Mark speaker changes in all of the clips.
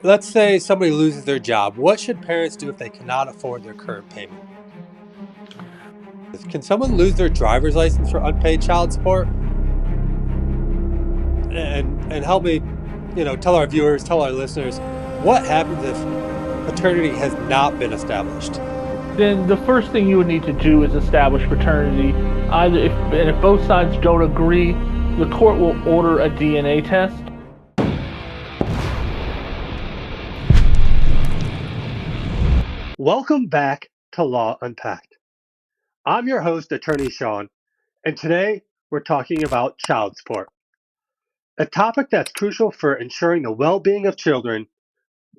Speaker 1: Let's say somebody loses their job. What should parents do if they cannot afford their current payment? Can someone lose their driver's license for unpaid child support? And help me, tell our viewers, tell our listeners, what happens if paternity has not been established?
Speaker 2: Then the first thing you would need to do is establish paternity. If both sides don't agree, the court will order a DNA test.
Speaker 1: Welcome back to Law Unpacked. I'm your host, Attorney Sean, and today we're talking about child support, a topic that's crucial for ensuring the well-being of children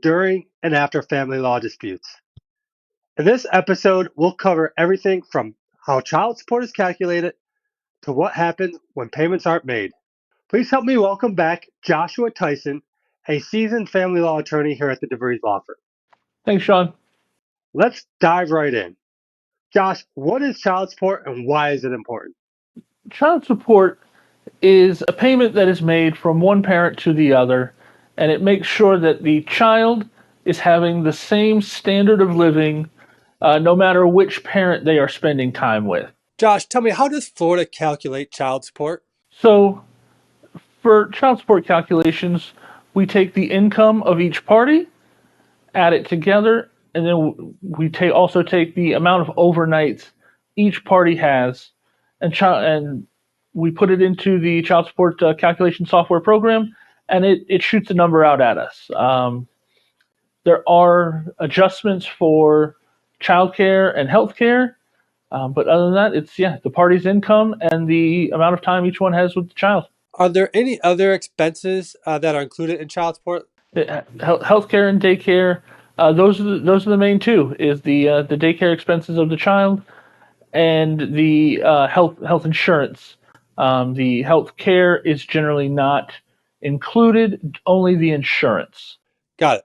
Speaker 1: during and after family law disputes. In this episode, we'll cover everything from how child support is calculated to what happens when payments aren't made. Please help me welcome back Joshua Tyson, a seasoned family law attorney here at the DeVries Law Firm.
Speaker 2: Thanks, Sean.
Speaker 1: Let's dive right in. Josh, what is child support and why is it important?
Speaker 2: Child support is a payment that is made from one parent to the other, and it makes sure that the child is having the same standard of living no matter which parent they are spending time with.
Speaker 1: Josh, tell me, how does Florida calculate child support?
Speaker 2: So, for child support calculations, we take the income of each party, add it together, and then also take the amount of overnights each party has, and we put it into the child support calculation software program, and it shoots a number out at us. There are adjustments for childcare and healthcare, but other than that, it's the party's income and the amount of time each one has with the child.
Speaker 1: Are there any other expenses that are included in child support?
Speaker 2: Healthcare and daycare, those are the main two. Is the daycare expenses of the child and the health insurance. The health care is generally not included, only the insurance.
Speaker 1: Got it.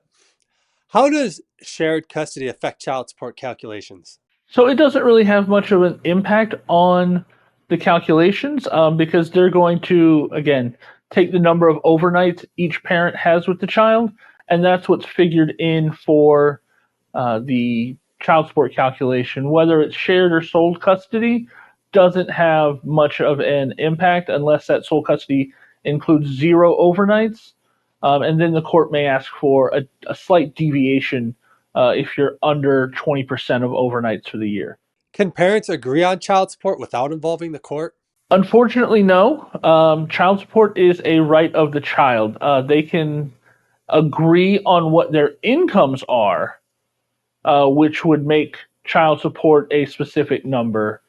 Speaker 1: How does shared custody affect child support calculations?
Speaker 2: So it doesn't really have much of an impact on the calculations because they're going to, again, take the number of overnights each parent has with the child, and that's what's figured in for the child support calculation. Whether it's shared or sole custody doesn't have much of an impact unless that sole custody includes 0 overnights. And then the court may ask for a slight deviation if you're under 20% of overnights for the year.
Speaker 1: Can parents agree on child support without involving the court?
Speaker 2: Unfortunately, no. Child support is a right of the child. They can agree on what their incomes are, which would make child support a specific number.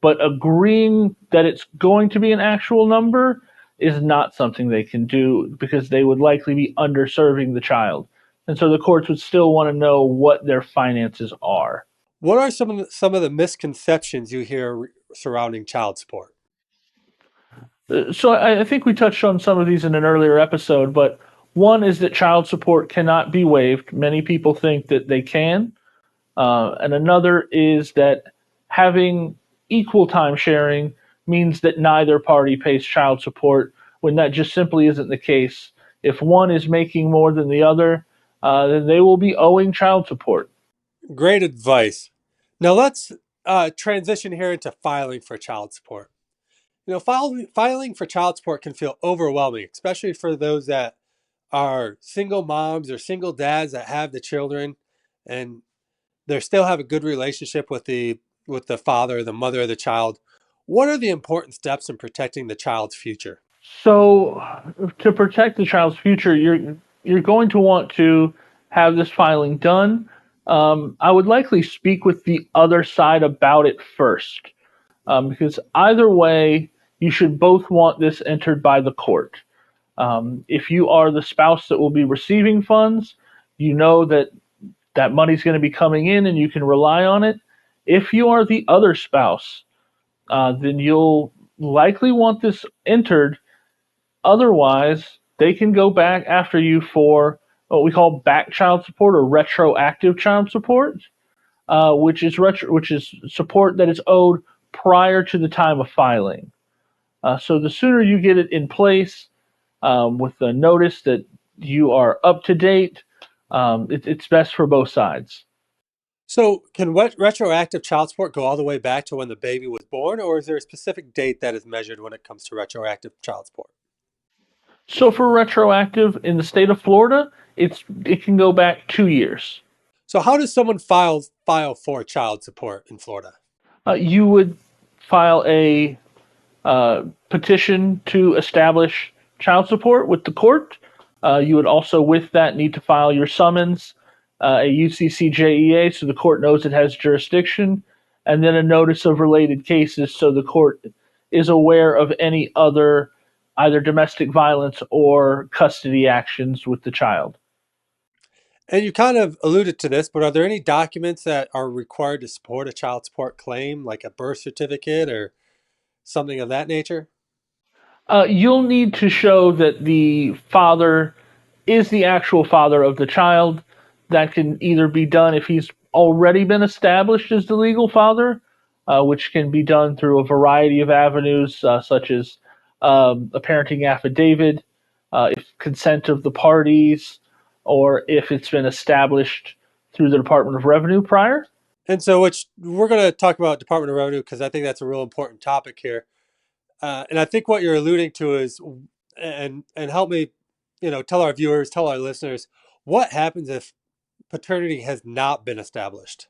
Speaker 2: But agreeing that it's going to be an actual number is not something they can do because they would likely be underserving the child. And so the courts would still want to know what their finances are.
Speaker 1: What are some of the misconceptions you hear surrounding child support?
Speaker 2: So I think we touched on some of these in an earlier episode, but one is that child support cannot be waived. Many people think that they can. And another is that having equal time sharing means that neither party pays child support when that just simply isn't the case. If one is making more than the other, then they will be owing child support.
Speaker 1: Great advice. Now let's transition here into filing for child support. Filing for child support can feel overwhelming, especially for those that are single moms or single dads that have the children and they still have a good relationship with the father or the mother of the child. What are the important steps in protecting the child's future?
Speaker 2: So, to protect the child's future, you're going to want to have this filing done. I would likely speak with the other side about it first, because either way, you should both want this entered by the court. If you are the spouse that will be receiving funds, you know that that money's going to be coming in and you can rely on it. If you are the other spouse, then you'll likely want this entered. Otherwise, they can go back after you for what we call back child support or retroactive child support, which is support that is owed prior to the time of filing. So the sooner you get it in place with the notice that you are up to date, It's best for both sides.
Speaker 1: So, can retroactive child support go all the way back to when the baby was born, or is there a specific date that is measured when it comes to retroactive child support?
Speaker 2: So for retroactive in the state of Florida, it can go back 2 years.
Speaker 1: So, how does someone file for child support in Florida?
Speaker 2: You would file a petition to establish child support with the court. You would also, with that, need to file your summons, a UCCJEA, so the court knows it has jurisdiction, and then a notice of related cases, so the court is aware of any other either domestic violence or custody actions with the child.
Speaker 1: And you kind of alluded to this, but are there any documents that are required to support a child support claim, like a birth certificate or something of that nature?
Speaker 2: You'll need to show that the father is the actual father of the child. That can either be done if he's already been established as the legal father, which can be done through a variety of avenues, such as a parenting affidavit, if consent of the parties, or if it's been established through the Department of Revenue prior.
Speaker 1: And so, which we're going to talk about Department of Revenue because I think that's a real important topic here. And I think what you're alluding to is, and help me, tell our viewers, tell our listeners, what happens if paternity has not been established?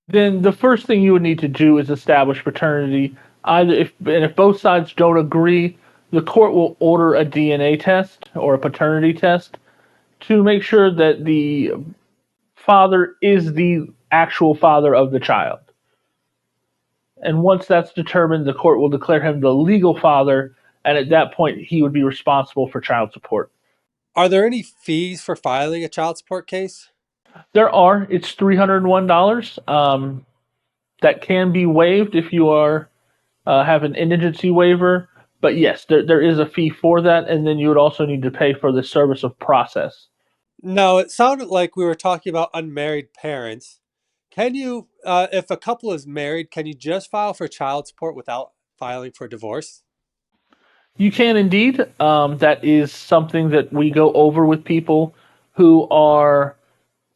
Speaker 2: Then the first thing you would need to do is establish paternity. If both sides don't agree, the court will order a DNA test or a paternity test to make sure that the father is the actual father of the child. And once that's determined, the court will declare him the legal father, and at that point, he would be responsible for child support.
Speaker 1: Are there any fees for filing a child support case?
Speaker 2: It's $301. That can be waived if you have an indigency waiver. But yes, there is a fee for that, and then you would also need to pay for the service of process.
Speaker 1: No, it sounded like we were talking about unmarried parents. Can you, if a couple is married, can you just file for child support without filing for divorce?
Speaker 2: You can indeed. That is something that we go over with people who are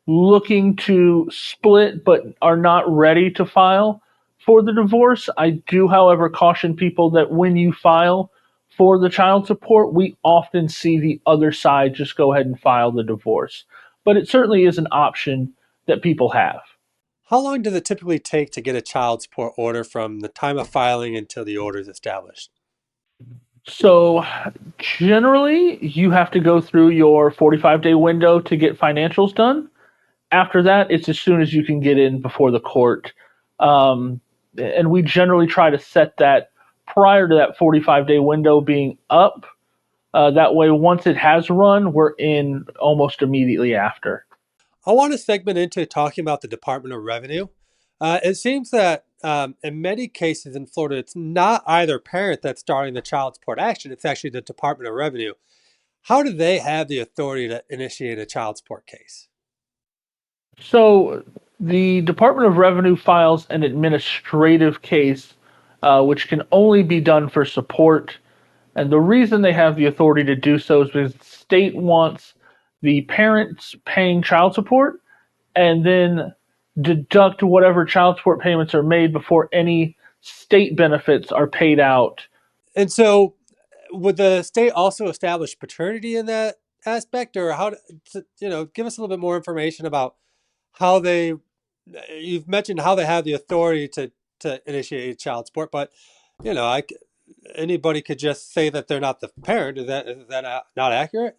Speaker 2: looking to split but are not ready to file for the divorce. I do, however, caution people that when you file for the child support, we often see the other side just go ahead and file the divorce. But it certainly is an option that people have.
Speaker 1: How long does it typically take to get a child support order from the time of filing until the order is established?
Speaker 2: So, generally, you have to go through your 45-day window to get financials done. After that, it's as soon as you can get in before the court. And we generally try to set that prior to that 45-day window being up. That way, once it has run, we're in almost immediately after.
Speaker 1: I want to segment into talking about the Department of Revenue. It seems that in many cases in Florida, it's not either parent that's starting the child support action, it's actually the Department of Revenue. How do they have the authority to initiate a child support case?
Speaker 2: So, the Department of Revenue files an administrative case, which can only be done for support. And the reason they have the authority to do so is because the state wants the parents paying child support and then deduct whatever child support payments are made before any state benefits are paid out.
Speaker 1: And so, would the state also establish paternity in that aspect, or give us a little bit more information about how they? You've mentioned how they have the authority to initiate child support, but you know, I c- anybody could just say that they're not the parent. Is that not accurate?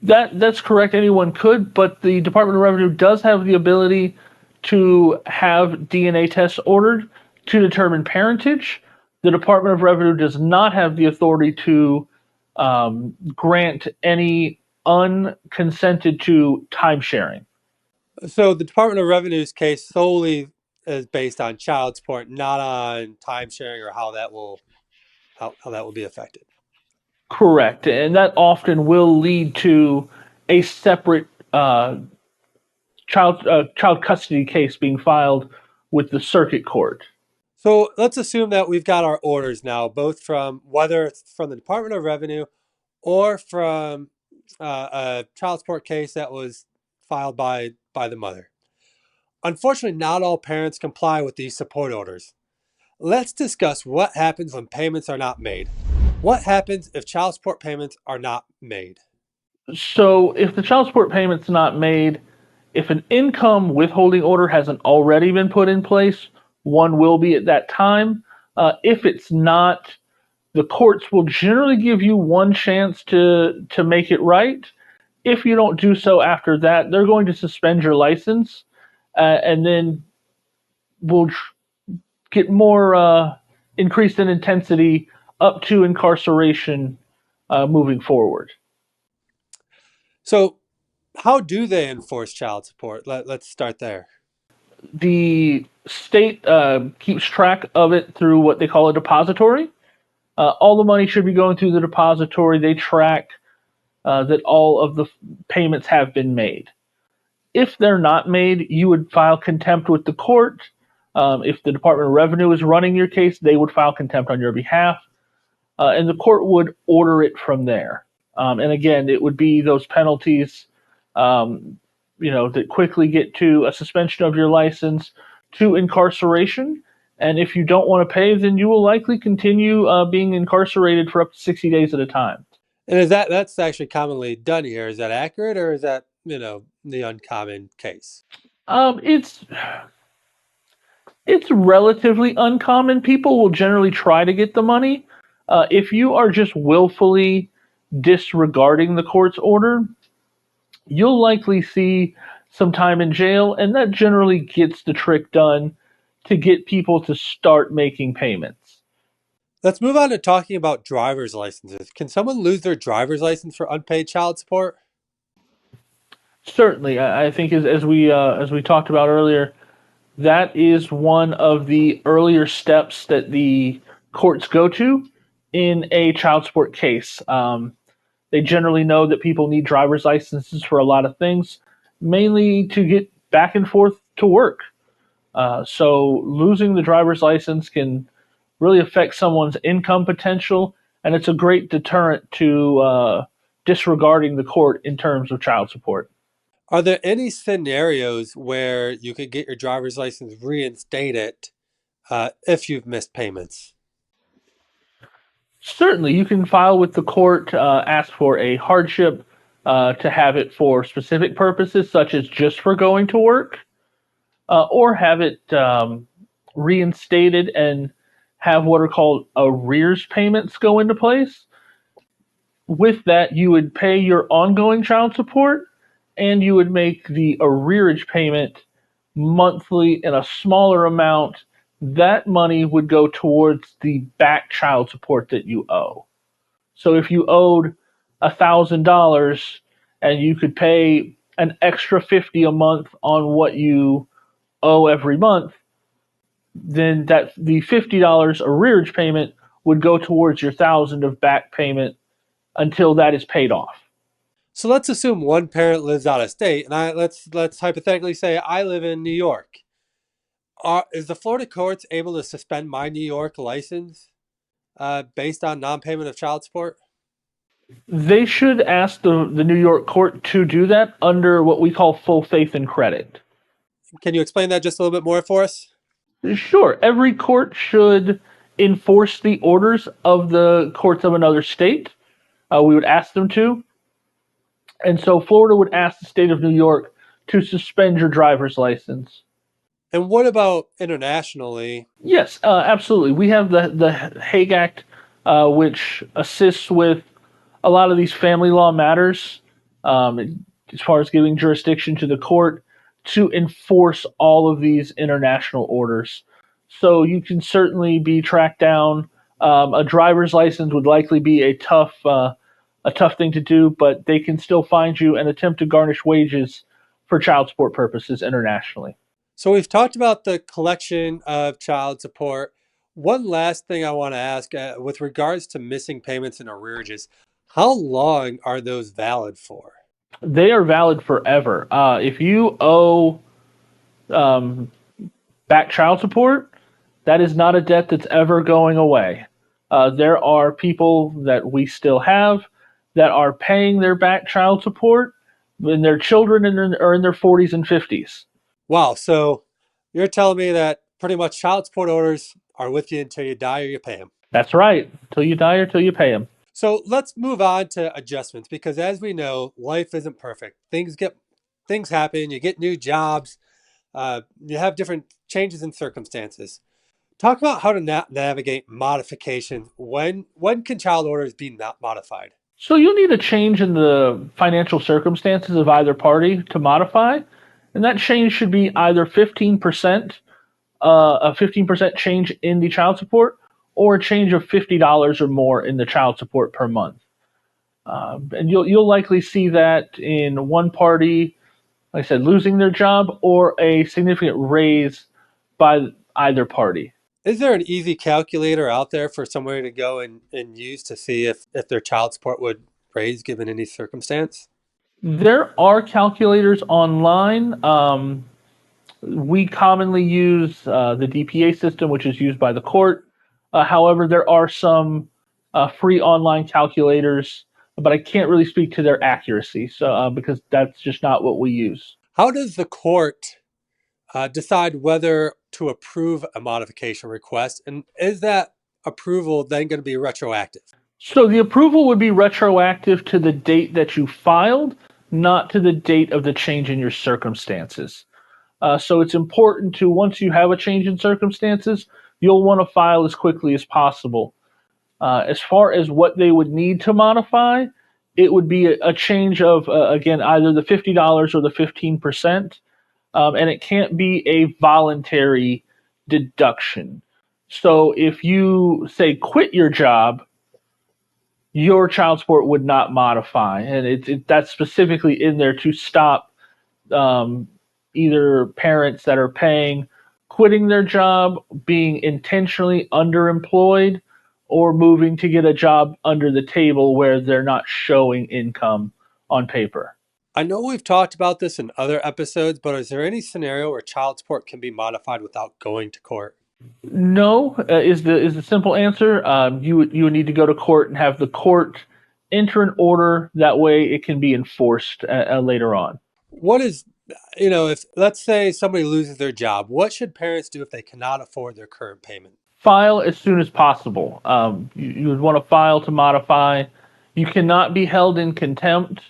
Speaker 2: That's correct. Anyone could, but the Department of Revenue does have the ability to have DNA tests ordered to determine parentage. The Department of Revenue does not have the authority to grant any unconsented to time sharing.
Speaker 1: So the Department of Revenue's case solely is based on child support, not on time sharing or how that will be affected.
Speaker 2: Correct, and that often will lead to a separate child custody case being filed with the circuit court.
Speaker 1: So let's assume that we've got our orders now, both from whether it's from the Department of Revenue or from a child support case that was filed by the mother. Unfortunately, not all parents comply with these support orders. Let's discuss what happens when payments are not made. What happens if child support payments are not made?
Speaker 2: So if the child support payment's not made, if an income withholding order hasn't already been put in place, one will be at that time. If it's not, the courts will generally give you one chance to make it right. If you don't do so after that, they're going to suspend your license, and then will get more increased in intensity up to incarceration moving forward.
Speaker 1: So, how do they enforce child support? Let's start there.
Speaker 2: The state keeps track of it through what they call a depository. All the money should be going through the depository. They track that all of the payments have been made. If they're not made, you would file contempt with the court. If the Department of Revenue is running your case, they would file contempt on your behalf, and the court would order it from there. And again, it would be those penalties, um, that quickly get to a suspension of your license, to incarceration. And if you don't want to pay, then you will likely continue being incarcerated for up to 60 days at a time.
Speaker 1: And is that's actually commonly done here? Is that accurate, or is that the uncommon case?
Speaker 2: It's relatively uncommon. People will generally try to get the money. If you are just willfully disregarding the court's order, you'll likely see some time in jail, and that generally gets the trick done to get people to start making payments.
Speaker 1: Let's move on to talking about driver's licenses. Can someone lose their driver's license for unpaid child support?
Speaker 2: Certainly, I think as we talked about earlier, that is one of the earlier steps that the courts go to in a child support case. They generally know that people need driver's licenses for a lot of things, mainly to get back and forth to work. So losing the driver's license can really affect someone's income potential, and it's a great deterrent to disregarding the court in terms of child support.
Speaker 1: Are there any scenarios where you could get your driver's license reinstated if you've missed payments?
Speaker 2: Certainly, you can file with the court, ask for a hardship to have it for specific purposes, such as just for going to work, or have it reinstated and have what are called arrears payments go into place. With that, you would pay your ongoing child support and you would make the arrearage payment monthly in a smaller amount. That money would go towards the back child support that you owe. So if you owed $1,000 and you could pay an extra 50 a month on what you owe every month, then that the $50 arrearage payment would go towards your 1,000 of back payment until that is paid off.
Speaker 1: So let's assume one parent lives out of state, and let's hypothetically say I live in New York. Is the Florida courts able to suspend my New York license based on non-payment of child support?
Speaker 2: They should ask the New York court to do that under what we call full faith and credit.
Speaker 1: Can you explain that just a little bit more for us?
Speaker 2: Sure, every court should enforce the orders of the courts of another state. We would ask them to. And so Florida would ask the state of New York to suspend your driver's license.
Speaker 1: And what about internationally?
Speaker 2: Yes, absolutely. We have the Hague Act, which assists with a lot of these family law matters, as far as giving jurisdiction to the court to enforce all of these international orders. So you can certainly be tracked down. A driver's license would likely be a tough thing to do, but they can still find you and attempt to garnish wages for child support purposes internationally.
Speaker 1: So we've talked about the collection of child support. One last thing I want to ask with regards to missing payments and arrearages, how long are those valid for?
Speaker 2: They are valid forever. If you owe um, back child support, that is not a debt that's ever going away. There are people that we still have that are paying their back child support, and their children are in their 40s and 50s.
Speaker 1: Wow. So you're telling me that pretty much child support orders are with you until you die or you pay them.
Speaker 2: That's right, till you die or till you pay them.
Speaker 1: So let's move on to adjustments because as we know, life isn't perfect. Things happen. You get new jobs. You have different changes in circumstances. Talk about how to navigate modification. When can child orders be not modified?
Speaker 2: So you'll need a change in the financial circumstances of either party to modify, and that change should be either 15%, a 15% change in the child support, or a change of $50 or more in the child support per month. And you'll likely see that in one party, like I said, losing their job or a significant raise by either party.
Speaker 1: Is there an easy calculator out there for somebody to go and use to see if their child support would raise given any circumstance?
Speaker 2: There are calculators online. We commonly use the DPA system, which is used by the court. However, there are some free online calculators, but I can't really speak to their accuracy, so because that's just not what we use.
Speaker 1: How does the court decide whether to approve a modification request? And is that approval then going to be retroactive?
Speaker 2: So the approval would be retroactive to the date that you filed, not to the date of the change in your circumstances. So it's important to, once you have a change in circumstances, you'll want to file as quickly as possible. As far as what they would need to modify, it would be a change of, again, either the $50 or the 15%, and it can't be a voluntary deduction. So if you say quit your job, your child support would not modify, and that's specifically in there to stop um, either parents that are paying quitting their job, being intentionally underemployed, or moving to get a job under the table where they're not showing income on paper.
Speaker 1: I know we've talked about this in other episodes, but is there any scenario where child support can be modified without going to court?
Speaker 2: No, is the simple answer. You would need to go to court and have the court enter an order. That way, it can be enforced later on.
Speaker 1: What is, if let's say somebody loses their job, what should parents do if they cannot afford their current payment?
Speaker 2: File as soon as possible. You would want to file to modify. You cannot be held in contempt,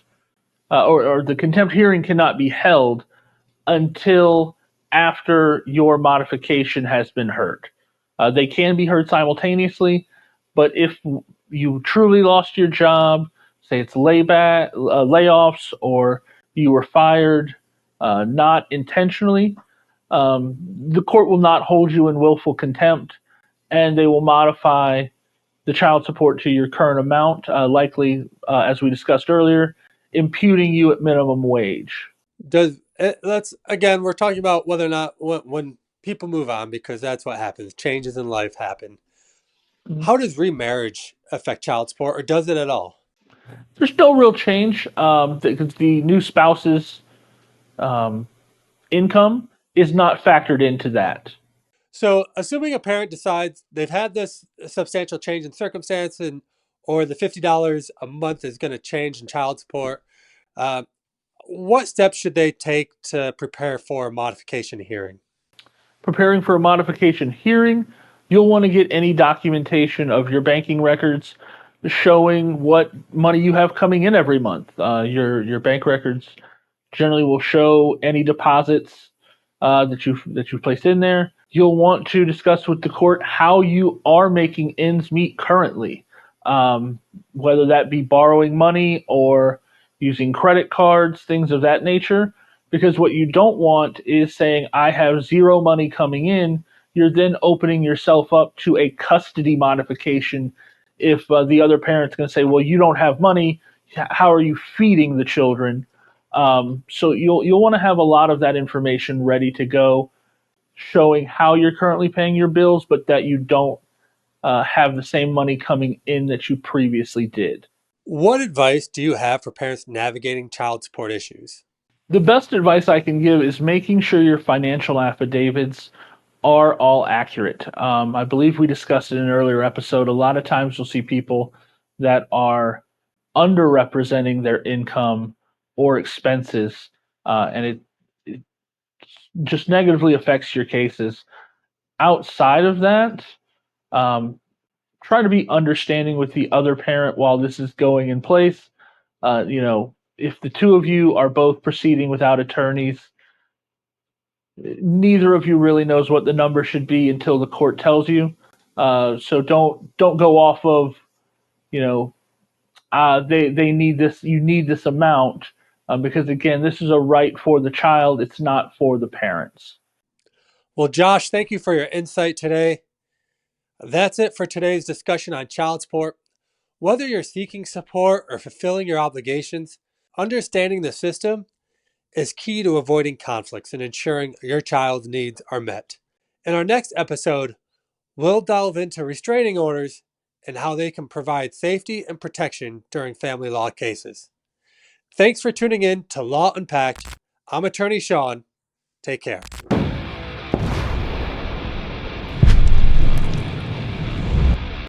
Speaker 2: or the contempt hearing cannot be held until after your modification has been heard. They can be heard simultaneously, but if you truly lost your job, say it's layoffs, or you were fired not intentionally, the court will not hold you in willful contempt, and they will modify the child support to your current amount, likely, as we discussed earlier, imputing you at minimum wage.
Speaker 1: Let's again, we're talking about whether or not when people move on because that's what happens. Changes in life happen. How does remarriage affect child support, or does it at all?
Speaker 2: There's no real change because the new spouse's um, income is not factored into that.
Speaker 1: So, assuming a parent decides they've had this substantial change in circumstance, and or the $50 a month is going to change in child support, uh, what steps should they take to prepare for a modification hearing?
Speaker 2: Preparing for a modification hearing, you'll want to get any documentation of your banking records showing what money you have coming in every month. Your bank records generally will show any deposits that you've placed in there. You'll want to discuss with the court how you are making ends meet currently, um, whether that be borrowing money or using credit cards, things of that nature. Because what you don't want is saying, I have zero money coming in. You're then opening yourself up to a custody modification if the other parent's going to say, well, you don't have money. How are you feeding the children? So you'll want to have a lot of that information ready to go, showing how you're currently paying your bills, but that you don't have the same money coming in that you previously did.
Speaker 1: What advice do you have for parents navigating child support issues?
Speaker 2: The best advice I can give is making sure your financial affidavits are all accurate. I believe we discussed it in an earlier episode. A lot of times you'll see people that are underrepresenting their income or expenses, and it just negatively affects your cases. Outside of that, um, try to be understanding with the other parent while this is going in place. If the two of you are both proceeding without attorneys, neither of you really knows what the number should be until the court tells you. So don't go off of you know they need this, you need this amount, because again, this is a right for the child. It's not for the parents.
Speaker 1: Well, Josh, thank you for your insight today. That's it for today's discussion on child support. Whether you're seeking support or fulfilling your obligations, understanding the system is key to avoiding conflicts and ensuring your child's needs are met. In our next episode, we'll delve into restraining orders and how they can provide safety and protection during family law cases. Thanks for tuning in to Law Unpacked. I'm Attorney Sean. Take care.